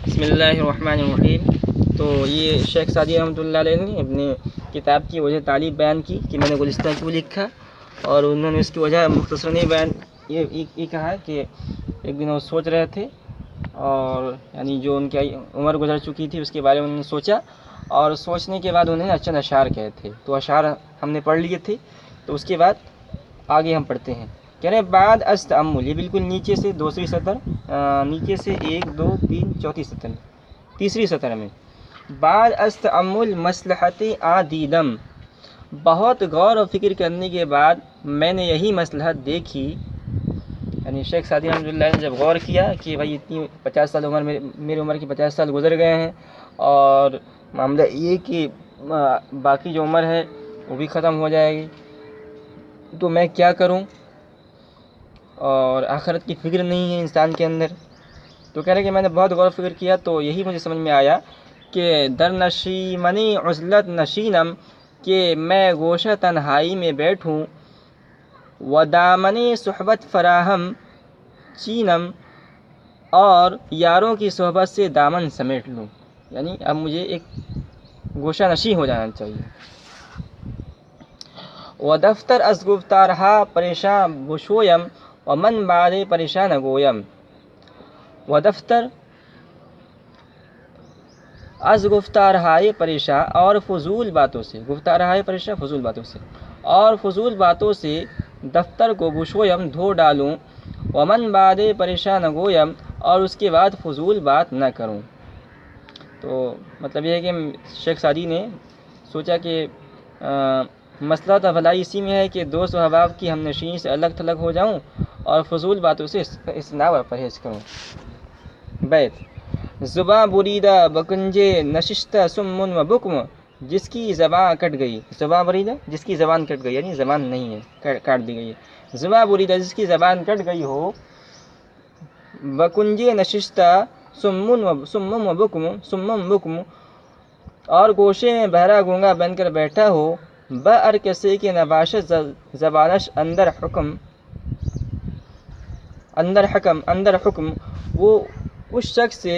بسم اللہ الرحمن الرحیم۔ تو یہ شیخ سعدی رحمۃ اللہ علیہ نے اپنی کتاب کی وجہ تعلیب بیان کی کہ میں نے گلستہ کیوں لکھا، اور انہوں نے اس کی وجہ مختصراً بیان یہ کہا کہ ایک دن وہ سوچ رہے تھے، اور یعنی جو ان کی عمر گزر چکی تھی اس کے بارے میں انہوں نے سوچا، اور سوچنے کے بعد انہیں چند اشعار کہے تھے، تو اشعار ہم نے پڑھ لیے تھے، تو اس کے بعد آگے ہم پڑھتے ہیں۔ کہہ رہے ہیں بعد از تأمل، یہ بالکل نیچے سے دوسری سطر، نیچے سے 1 2 3 چوتھی سطر، تیسری سطر میں بعد از تأمل مصلحت دیدم، بہت غور و فکر کرنے کے بعد میں نے یہی مصلحت دیکھی۔ یعنی شیخ سعدی رحمۃ اللہ نے جب غور کیا کہ بھائی اتنی 50 سال عمر، میری عمر کی 50 سال گزر گئے ہیں، اور معاملہ یہ کہ باقی جو عمر ہے وہ بھی ختم ہو جائے گی، تو میں کیا کروں، اور آخرت کی فکر نہیں ہے انسان کے اندر۔ تو کہہ رہے کہ میں نے بہت غور و فکر کیا، تو یہی مجھے سمجھ میں آیا کہ در نشیمنی عزلت نشینم، کہ میں گوشہ تنہائی میں بیٹھوں، و دامنی صحبت فراہم چینم، اور یاروں کی صحبت سے دامن سمیٹ لوں۔ یعنی اب مجھے ایک گوشہ نشین ہو جانا چاہیے۔ و دفتر از گفتارہا پریشان بشویم، و من بعد پریشان گویم۔ و دفتر از گفتارہائے پریشان، اور فضول باتوں سے، گفتارہائے پریشان فضول باتوں سے، اور فضول باتوں سے دفتر کو بشویم دھو ڈالوں، ومن بعد پریشان گویم، اور اس کے بعد فضول بات نہ کروں۔ تو مطلب یہ ہے کہ شیخ سعدی نے سوچا کہ مسئلہ تو بھلائی اسی میں ہے کہ دوست و احباب کی ہم نشینی سے الگ تھلگ ہو جاؤں، اور فضول باتوں سے اجتناب اور پرہیز کروں۔ بیت زباں بریدہ بکنجے نشستہ سمن و بکم، جس کی زباں کٹ گئی، زباں بریدہ جس کی زبان کٹ گئی، یعنی زبان نہیں ہے، کاٹ دی گئی ہے۔ زباں بریدہ جس کی زبان کٹ گئی ہو، بکنجے نشستہ سمم و بکم، اور گوشے میں بہرا گونگا بن کر بیٹھا ہو، بر کسی کے نباشت زبانش اندر حکم، وہ اس شخص سے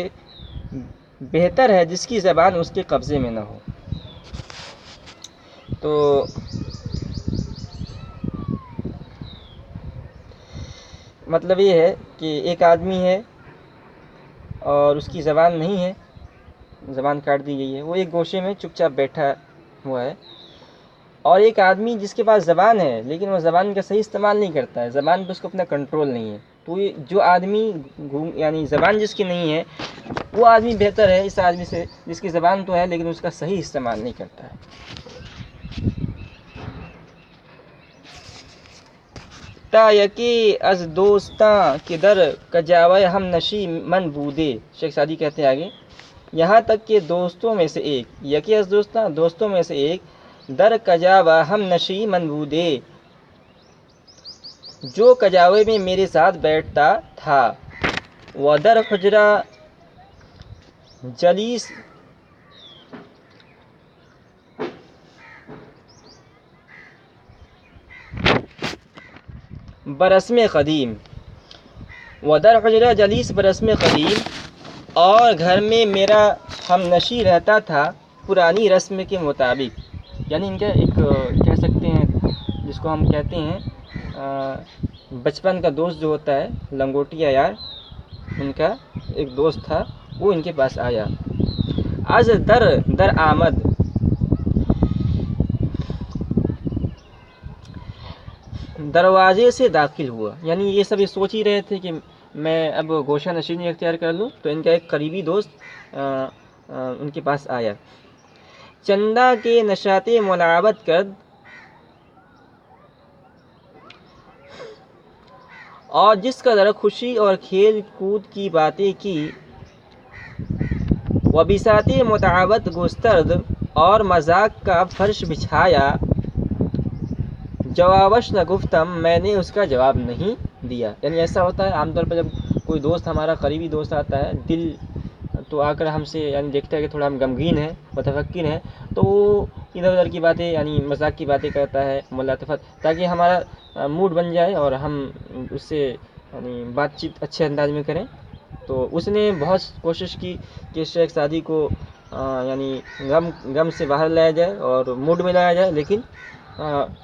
بہتر ہے جس کی زبان اس کے قبضے میں نہ ہو۔ تو مطلب یہ ہے کہ ایک آدمی ہے اور اس کی زبان نہیں ہے، زبان کاٹ دی گئی ہے، وہ ایک گوشے میں چپ چاپ بیٹھا ہوا ہے، اور ایک آدمی جس کے پاس زبان ہے لیکن وہ زبان کا صحیح استعمال نہیں کرتا ہے، زبان پہ اس کو اپنا کنٹرول نہیں ہے۔ تو یہ جو آدمی یعنی زبان جس کی نہیں ہے، وہ آدمی بہتر ہے اس آدمی سے جس کی زبان تو ہے لیکن اس کا صحیح استعمال نہیں کرتا ہے۔ تا یکی از دوستاں کے در کجاوے ہم نشی من بودے، شیخ سعدی کہتے ہیں آگے، یہاں تک کہ دوستوں میں سے ایک، یکی از دوستاں دوستوں میں سے ایک، در کجاوہ ہم نشی من بودے، جو کجاوے میں میرے ساتھ بیٹھتا تھا، و در حجرہ جلیس برسم قدیم، و در حجرہ جلیس برسم قدیم، اور گھر میں میرا ہم نشی رہتا تھا پرانی رسم کے مطابق۔ یعنی ان کا ایک کہہ سکتے ہیں جس کو ہم کہتے ہیں بچپن کا دوست جو ہوتا ہے، لنگوٹیا یار، ان کا ایک دوست تھا، وہ ان کے پاس آیا۔ از در آمد، دروازے سے داخل ہوا، یعنی یہ سب یہ سوچ ہی رہے تھے کہ میں اب گوشہ نشینی اختیار کر لوں، تو ان کا ایک قریبی دوست ان کے پاس آیا۔ چندہ کے نشاط ملاوت کرد، اور جس قدر خوشی اور کھیل کود کی باتیں کی، و بساط متعاوت گسترد، اور مذاق کا فرش بچھایا، جوابش نہ گفتم، میں نے اس کا جواب نہیں دیا۔ یعنی ایسا ہوتا ہے عام طور پر جب کوئی دوست ہمارا قریبی دوست آتا ہے، دل تو آ کر ہم سے یعنی دیکھتا ہے کہ تھوڑا ہم غمگین ہیں، متفکر ہیں، تو وہ ادھر ادھر کی باتیں یعنی مذاق کی باتیں کرتا ہے، ملاطفت، تاکہ ہمارا موڈ بن جائے اور ہم اس سے یعنی بات چیت اچھے انداز میں کریں۔ تو اس نے بہت کوشش کی کہ شیخ سعدی کو یعنی غم سے باہر لایا جائے اور موڈ میں لایا جائے، لیکن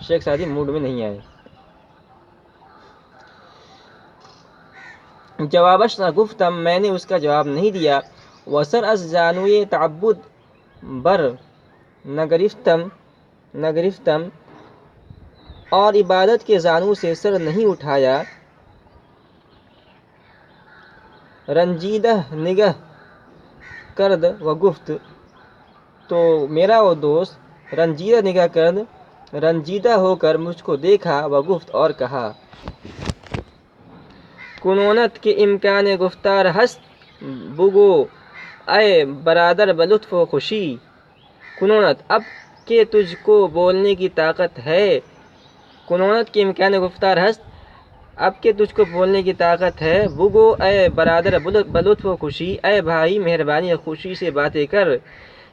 شیخ سعدی موڈ میں نہیں آئے۔ جوابش نہ گفتم، میں نے اس کا جواب نہیں دیا، وسر از زانوی تعبد بر نہ گرفتم، اور عبادت کے زانو سے سر نہیں اٹھایا، رنجیدہ نگہ کرد و گفت، تو میرا وہ دوست رنجیدہ نگاہ کرد، رنجیدہ ہو کر مجھ کو دیکھا، و گفت، اور کہا، کنونت کے امکان گفتار ہست بگو اے برادر بلطف و خوشی، کنونت اب کہ تجھ کو بولنے کی طاقت ہے، کنونت کے امکان گفتار ہست اب کہ تجھ کو بولنے کی طاقت ہے، بگو اے برادر بلطف و خوشی، اے بھائی مہربانی اور خوشی سے باتیں کر،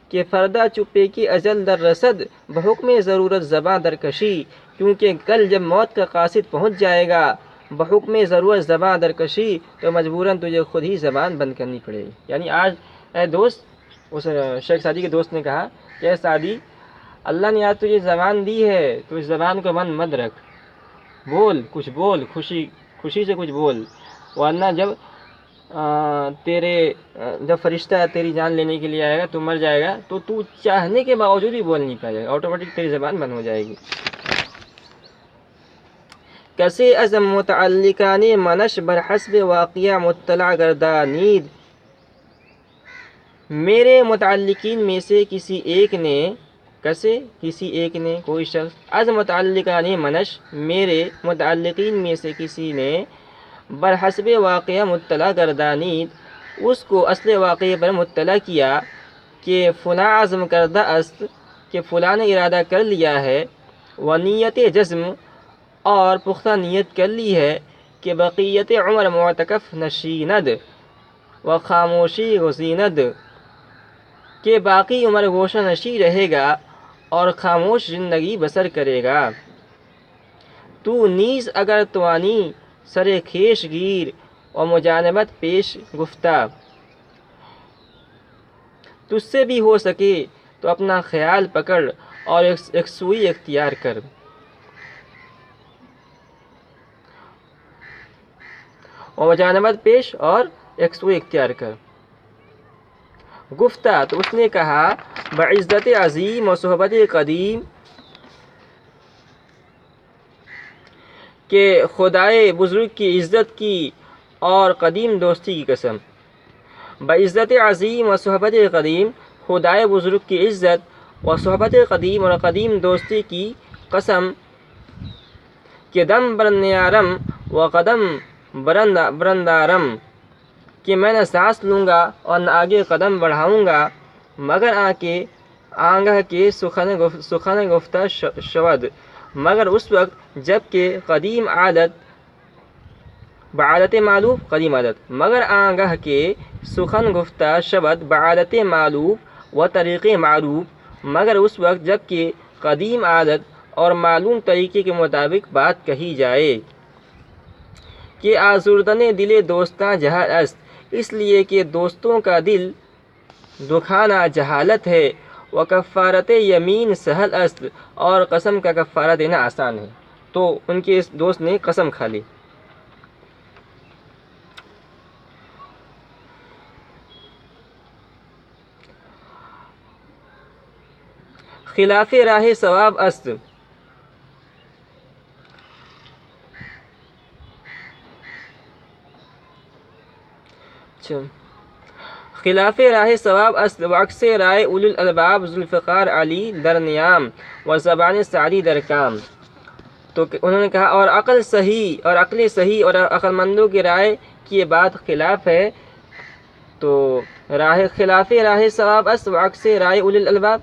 کہ فردا چپے کی اجل در رسد بحکم ضرورت زباں در کشی، کیونکہ کل جب موت کا قاصد پہنچ جائے گا بحکم ضرورت زباں در کشی، تو مجبوراً تجھے خود ہی زبان بند کرنی پڑے گی۔ یعنی آج اے دوست، اس شیخ سعدی کے دوست نے کہا کہ اے سعدی، اللہ نے آج تجھے زبان دی ہے تو اس زبان کو بند مت رکھ، بول، کچھ بول، خوشی سے کچھ بول، ورنہ جب فرشتہ تیری جان لینے کے لیے آئے گا، تو مر جائے گا، تو تو چاہنے کے باوجود بھی بول نہیں پائے گا، آٹومیٹک تیری زبان بند ہو جائے گی۔ کسے از متعلقان منش بر حسب واقعہ مطلع گردانید، میرے متعلقین میں سے کسی ایک نے کوئی شخص، از متعلقان منش میرے متعلقین میں سے کسی نے، بر حسب واقعہ مطلع گردانید اس کو اصل واقعے پر مطلع کیا، کہ فلاں عزم کردہ است، کہ فلاں نے ارادہ کر لیا ہے، و نیت جزم اور پختہ نیت کر لی ہے، کہ بقیت عمر معتکف نشیند و خاموشی گزیند، کہ باقی عمر گوشہ نشیں رہے گا اور خاموش زندگی بسر کرے گا، تو نیز اگر توانی سر کھیش گیر و مجانبت پیش گفتہ، تجھ سے بھی ہو سکے تو اپنا خیال پکڑ اور یکسوئی اختیار کر، مجانبت پیش اور یکسوئی اختیار کر۔ گفتہ، تو اس نے کہا، بعزت عظیم و صحبت قدیم، کہ خدائے بزرگ کی عزت کی اور قدیم دوستی کی قسم، بعزت عظیم و صحبت قدیم، خدائے بزرگ کی عزت و صحبت قدیم اور قدیم دوستی کی قسم، کہ دم برندارم و قدم برندارم، کہ میں نہ سانس لوں گا اور نہ آگے قدم بڑھاؤں گا، مگر آنگہ کے سخن گفتہ شود، مگر اس وقت جب کہ قدیم عادت بعادت معلوف، قدیم عادت، مگر آنگہ کے سخن گفتہ شود بعادت معلوف و طریق معروف، مگر اس وقت جب کہ قدیم عادت اور معلوم طریقے کے مطابق بات کہی جائے، کہ آزردن دل دوستاں جہل است، اس لیے کہ دوستوں کا دل دکھانا جہالت ہے، و کفارت یمین سہل است، اور قسم کا کفارہ دینا آسان ہے، تو ان کے اس دوست نے قسم کھا لی۔ خلاف راہ ثواب است، خلاف راہ ثواب است، و عکس رائے اولو الالباب ذوالفقار علی در نیام، و زبان سعدی در کام۔ تو انہوں نے کہا، اور عقل صحیح اور عقل مندوں کی رائے کی یہ بات خلاف ہے، تو خلاف راہ ثواب است و عکس رائے اولو الالباب،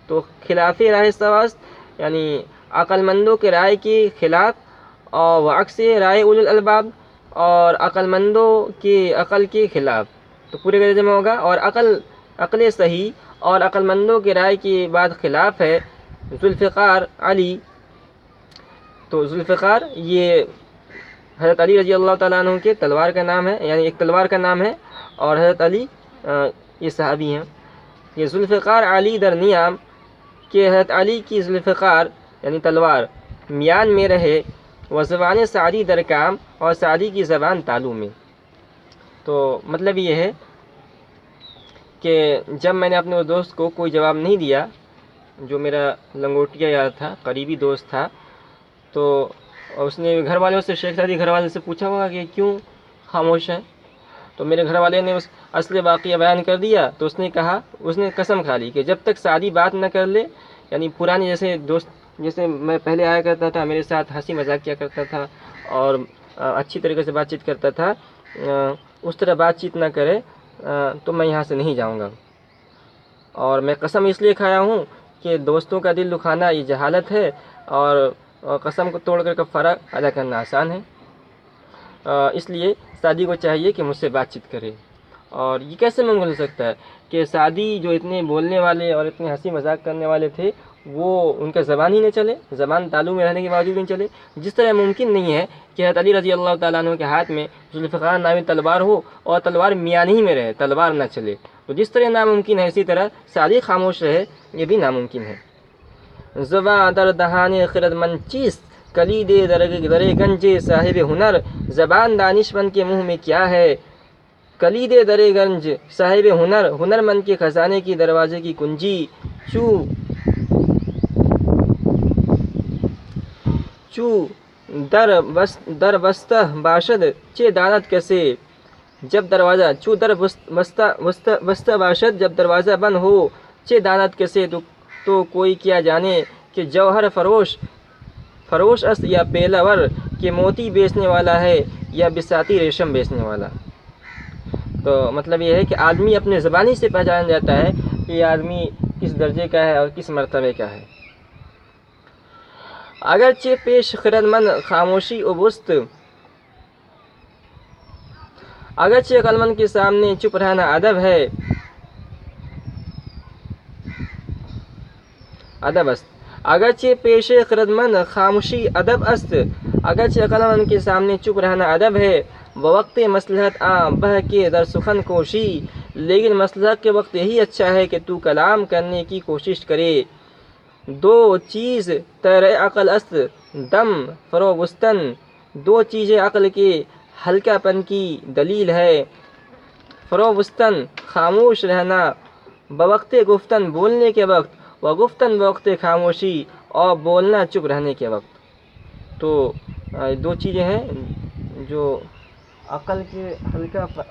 تو خلاف راہ ثواب است یعنی عقل مندوں کی رائے کے خلاف، اور عکس رائے اولو الالباب، اور عقل مندوں کی عقل کے خلاف، تو پورے کا جمع ہوگا، اور عقل صحیح اور عقل مندوں کی رائے کی بات خلاف ہے، ذوالفقار علی، تو ذوالفقار یہ حضرت علی رضی اللہ تعالیٰ عنہ کے تلوار کا نام ہے، یعنی ایک تلوار کا نام ہے، اور حضرت علی یہ صحابی ہیں. یہ ذوالفقار علی در نیام کہ حضرت علی کی ذوالفقار یعنی تلوار میان میں رہے، و زبان سعدی در کام، اور سعدی کی زبان تالو میں. تو مطلب یہ ہے کہ جب میں نے اپنے اس دوست کو کوئی جواب نہیں دیا، جو میرا لنگوٹیا یار تھا، قریبی دوست تھا، تو اس نے گھر والوں سے، شیخ سعدی گھر والے سے پوچھا ہوگا کہ کیوں خاموش ہیں. تو میرے گھر والے نے اس اصل واقعہ بیان کر دیا. تو اس نے کہا، اس نے قسم کھا لی کہ جب تک سعدی بات نہ کر لے، یعنی پرانے جیسے دوست، جیسے میں پہلے آیا کرتا تھا، میرے ساتھ ہنسی مذاق کیا کرتا تھا اور اچھی طریقے سے بات چیت کرتا تھا، اس طرح بات چیت نہ کرے تو میں یہاں سے نہیں جاؤں گا. اور میں قسم اس لیے کھایا ہوں کہ دوستوں کا دل دکھانا یہ جہالت ہے، اور قسم کو توڑ کر کفارہ ادا کرنا آسان ہے. اس لیے سعدی کو چاہیے کہ مجھ سے بات چیت کرے. اور یہ کیسے ممکن ہو سکتا ہے کہ سعدی جو اتنے بولنے والے اور اتنے ہنسی مذاق کرنے والے تھے، وہ ان کا زبان ہی نہیں چلے، زبان تالو میں رہنے کے باوجود نہیں چلے. جس طرح ممکن نہیں ہے کہ حضرت علی رضی اللہ تعالیٰ عنہ کے ہاتھ میں ذوالفقار نامی تلوار ہو اور تلوار میان ہی میں رہے، تلوار نہ چلے. تو جس طرح ناممکن ہے، اسی طرح سعدی خاموش رہے، یہ بھی ناممکن ہے. زباں در دہان خرد مند چیست، کلید در گنج صاحب ہنر، زبان دانش مند کے منہ میں کیا ہے، کلید در گنج صاحب ہنر، ہنر مند کے خزانے کی دروازے کی کنجی. چو در بستہ باشد چے دانت کسے، جب دروازہ چو در بستہ باشد، جب دروازہ بند ہو چے دانت کسے، تو کوئی کیا جانے کہ جوہر فروش است یا پیلاور، کہ موتی بیچنے والا ہے یا بساتی ریشم بیچنے والا. تو مطلب یہ ہے کہ آدمی اپنے زبانی سے پہچانا جاتا ہے کہ یہ آدمی کس درجے کا ہے اور کس مرتبے کا ہے. اگرچہ پیش خرد مند خاموشی ابست، اگرچہ عقلمند کے سامنے چپ رہنا ادب ہے، ادب است. اگرچہ پیش خرد مند خاموشی ادب است، اگرچہ عقلمند کے سامنے چپ رہنا ادب ہے. بوقت مصلحت بہ کے در سخن کوشی، لیکن مصلحت کے وقت یہی اچھا ہے کہ تو کلام کرنے کی کوشش کرے. دو چیز تیرے عقل است دم فروگستن، دو چیزیں عقل کے ہلکا پن کی دلیل ہے. فروگستن خاموش رہنا، بوقت گفتن بولنے کے وقت، و گفتن بوقت خاموشی، اور بولنا چپ رہنے کے وقت. تو دو چیزیں ہیں جو عقل کے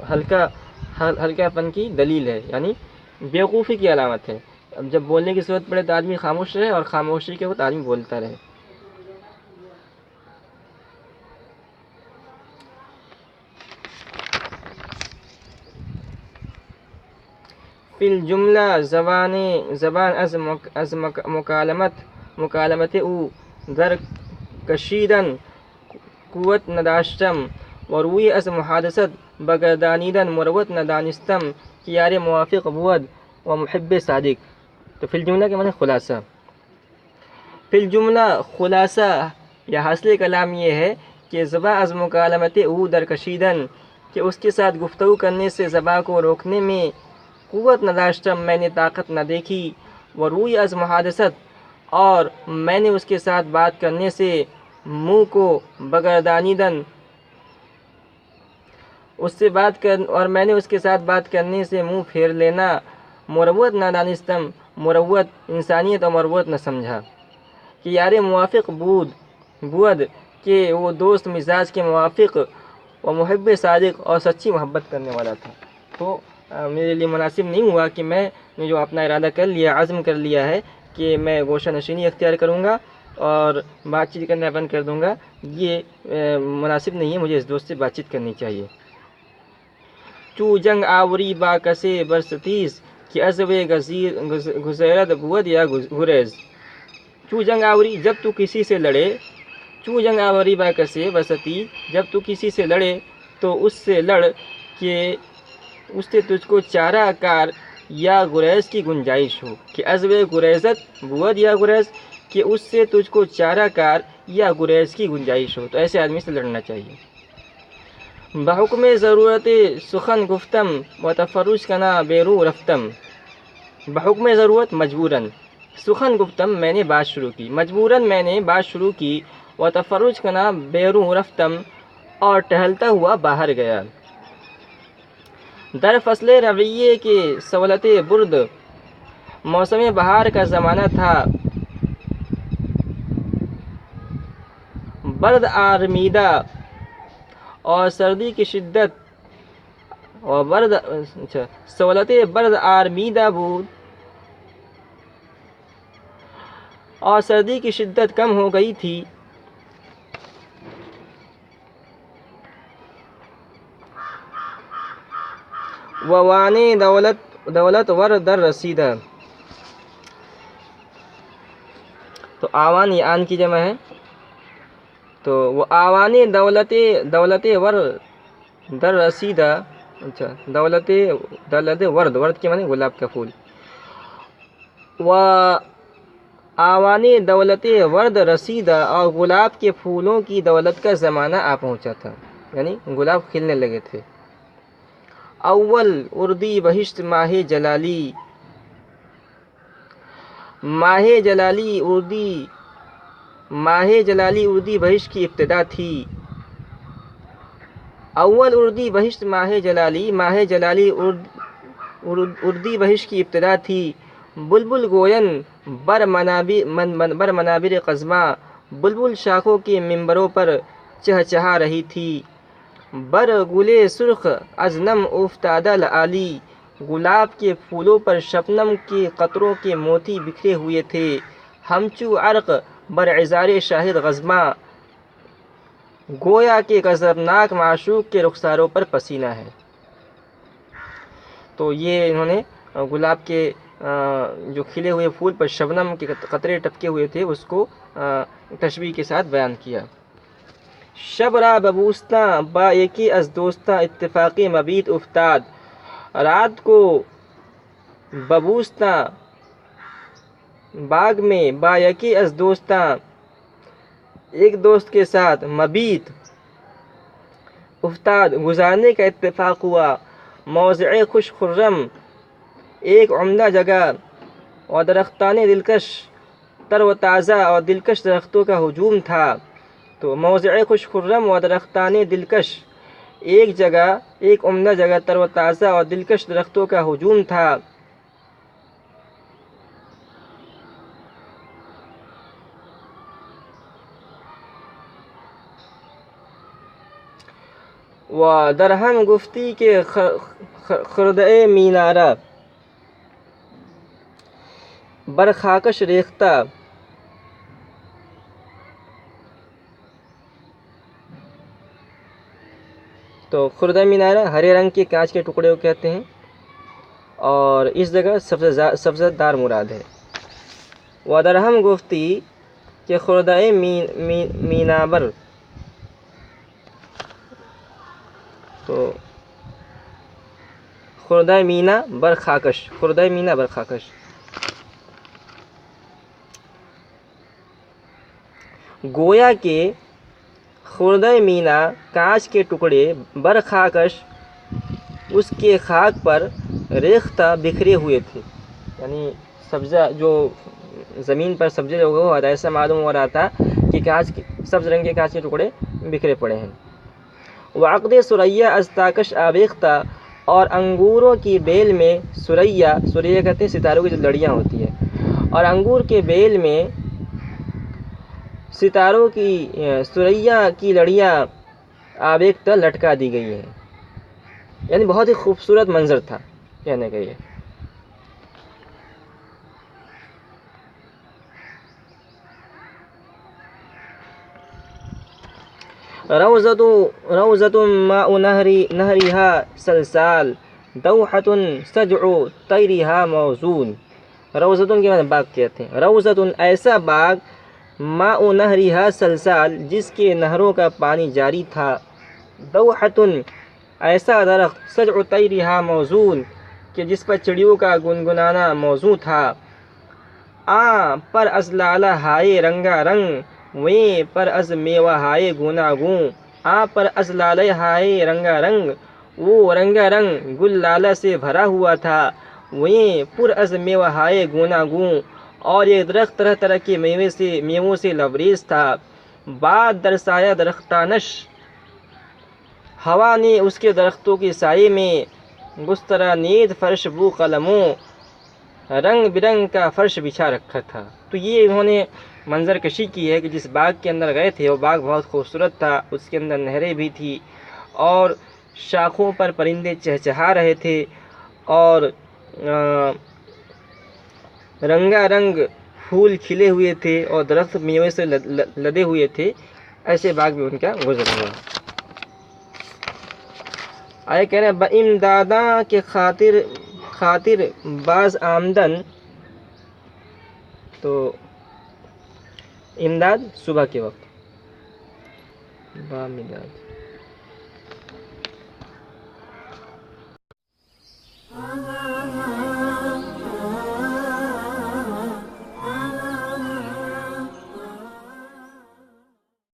ہلکا پن کی دلیل ہے، یعنی بیوقوفی کی علامت ہے. اب جب بولنے کی ضرورت پڑے تو آدمی خاموش رہے، اور خاموشی کے وقت آدمی بولتا رہے. فی الجملہ زبان از مکالمت او در کشیدن قوت نداشتم، و روی از محادثت بگردانیدن مروت ندانستم، کہ یار موافق بود و محب صادق. تو فی الجملہ کے معنی خلاصہ. فی الجملہ خلاصہ یا حاصل کلام یہ ہے کہ زباں از مکالمت او در کشیدن، کہ اس کے ساتھ گفتگو کرنے سے زباں کو روکنے میں قوت نداشتم، میں نے طاقت نہ دیکھی. و روی از محادثت، اور میں نے اس کے ساتھ بات کرنے سے منہ کو بگردانیدن، اور میں نے اس کے ساتھ بات کرنے سے منہ پھیر لینا. مروت نہ دانستم، مروت انسانیت اور مروت نہ سمجھا، کہ یار موافق بود، کہ وہ دوست مزاج کے موافق، و محب صادق، اور سچی محبت کرنے والا تھا. تو میرے لیے مناسب نہیں ہوا کہ میں نے جو اپنا ارادہ کر لیا، عزم کر لیا ہے کہ میں گوشہ نشینی اختیار کروں گا اور بات چیت کرنا بند کر دوں گا، یہ مناسب نہیں ہے. مجھے اس دوست سے بات چیت کرنی چاہیے. چو جنگ آوری با کسے برستیز، کہ ازوے گزیرد بود یا گریز. چو جنگ آوری، جب تو کسی سے لڑے، چو جنگ آوری با کسے برستی، جب تو کسی سے لڑے تو اس سے لڑ کہ اس سے تجھ کو چارہ کار یا گریز کی گنجائش ہو. کہ ازوے گریزت بود یا گریز، کہ اس سے تجھ کو چارہ کار یا گریز کی گنجائش ہو. تو ایسے آدمی سے لڑنا چاہیے. بحکم ضرورت سخن گفتم و تفرج کنا بیرو رفتم. بحکم ضرورت مجبوراً، سخن گفتم میں نے بات شروع کی، مجبوراً میں نے بات شروع کی، و تفرج کنا بیرو رفتم اور ٹہلتا ہوا باہر گیا. در فصل ربیع کے سولت برد، موسم بہار کا زمانہ تھا، برد آرمیدہ اور سردی کی شدت، اور سولت برد آرمیدہ بود اور سردی کی شدت کم ہو گئی تھی. ووان دولت ور در رسیدہ. تو آوان یہ آن کی جمع ہے، تو وہ آوان دولت ور در رسیدہ. اچھا، دولت ورد کے معنی گلاب کا پھول. و آوان دولت ورد رسیدہ، اور گلاب کے پھولوں کی دولت کا زمانہ آ پہنچا تھا، یعنی گلاب کھلنے لگے تھے. اول اردی بہشت ماہ جلالی. ماہ جلالی اردی بہشت کی ابتدا تھی. اول اردی بہشت ماہ جلالی اردی بہشت کی ابتدا تھی. بلبل گوین بر منابر قزمہ، بلبل شاخوں کے ممبروں پر چہچہا رہی تھی. بر گلے سرخ از نم افتادہ لعالی، گلاب کے پھولوں پر شبنم کے قطروں کے موتی بکھرے ہوئے تھے. ہمچو عرق بر عذار شاہد غزمہ، گویا کہ غضبناک معشوق کے رخساروں پر پسینہ ہے. تو یہ انہوں نے گلاب کے جو کھلے ہوئے پھول پر شبنم کے قطرے ٹپکے ہوئے تھے اس کو تشبیہ کے ساتھ بیان کیا. شب را ببوستاں با یکی از دوستاں اتفاقی مبیت افتاد. رات کو ببوستاں باغ میں، با یکی از دوستاں ایک دوست کے ساتھ، مبیت افتاد گزارنے کا اتفاق ہوا. موضع خوش خرم ایک عمدہ جگہ، اور درختان دلکش تر و تازہ اور دلکش درختوں کا ہجوم تھا. تو موضع خوش خرم و درختان دلکش، ایک جگہ، ایک عمدہ جگہ، تر و تازہ اور دلکش درختوں کا ہجوم تھا. و درہم گفتی کے خردۂ مینارہ برخاکش ریختہ. تو خردۂ مینارہ ہرے رنگ کے کانچ کے ٹکڑے کو کہتے ہیں، اور اس جگہ سبزہ دار مراد ہے. و درہم گفتی کہ خردۂ مینابر، تو خردۂ مینا برخاکش، خردۂ مینا برخاکش. گویا کہ خردۂ مینا کانچ کے ٹکڑے، برخاکش اس کے خاک پر، ریختہ بکھرے ہوئے تھے، یعنی سبزہ جو زمین پر سبزے جو ہوا تھا، ایسا معلوم ہو رہا تھا کہ سبز رنگ کے کانچ کے ٹکڑے بکھرے پڑے ہیں. وعقد سریہ از تاکش آویختہ، اور انگوروں کی بیل میں، سریہ کہتے ہیں ستاروں کی جو لڑیاں ہوتی ہیں، اور انگور کے بیل میں ستاروں کی، سریہ کی لڑیاں آویختہ لٹکا دی گئی ہیں، یعنی بہت ہی خوبصورت منظر تھا کہنے کا یہ. روضۃ ماء نہرها سلسال، دوحۃ سجع طیرها موزون. روضۃ کے معنی باغ کہتے ہیں. روضۃ ایسا باغ، ماء نہرها سلسال جس کے نہروں کا پانی جاری تھا. دوحۃ ایسا درخت، سجع طیرها موزون کہ جس پر چڑیوں کا گنگنانا موزوں تھا. پر از لالہ ہائے رنگا رنگ، ویں پر از میوہ ہائے گوناگوں. آپ پر از لالے ہائے رنگا رنگ، وہ رنگا رنگ گل لالہ سے بھرا ہوا تھا، وہیں پر از میوہ ہائے گوناگوں، اور یہ درخت طرح طرح کے میووں سے لبریز تھا۔ بعد در سایہ درختانش، ہوا نے اس کے درختوں کے سائے میں گسترا نید فرش بو قلموں، رنگ برنگ کا فرش بچھا رکھا تھا۔ تو یہ انہوں نے منظر کشی کی ہے کہ جس باغ کے اندر گئے تھے وہ باغ بہت خوبصورت تھا، اس کے اندر نہریں بھی تھی اور شاخوں پر پرندے چہچہا رہے تھے اور رنگا رنگ پھول کھلے ہوئے تھے اور درخت میوے سے لدے ہوئے تھے۔ ایسے باغ بھی ان کا گزر ہوا۔ آئے کہہ رہے ہیں بامداداں کے خاطر باز آمدن، تو امداد صبح کے وقت، بامداد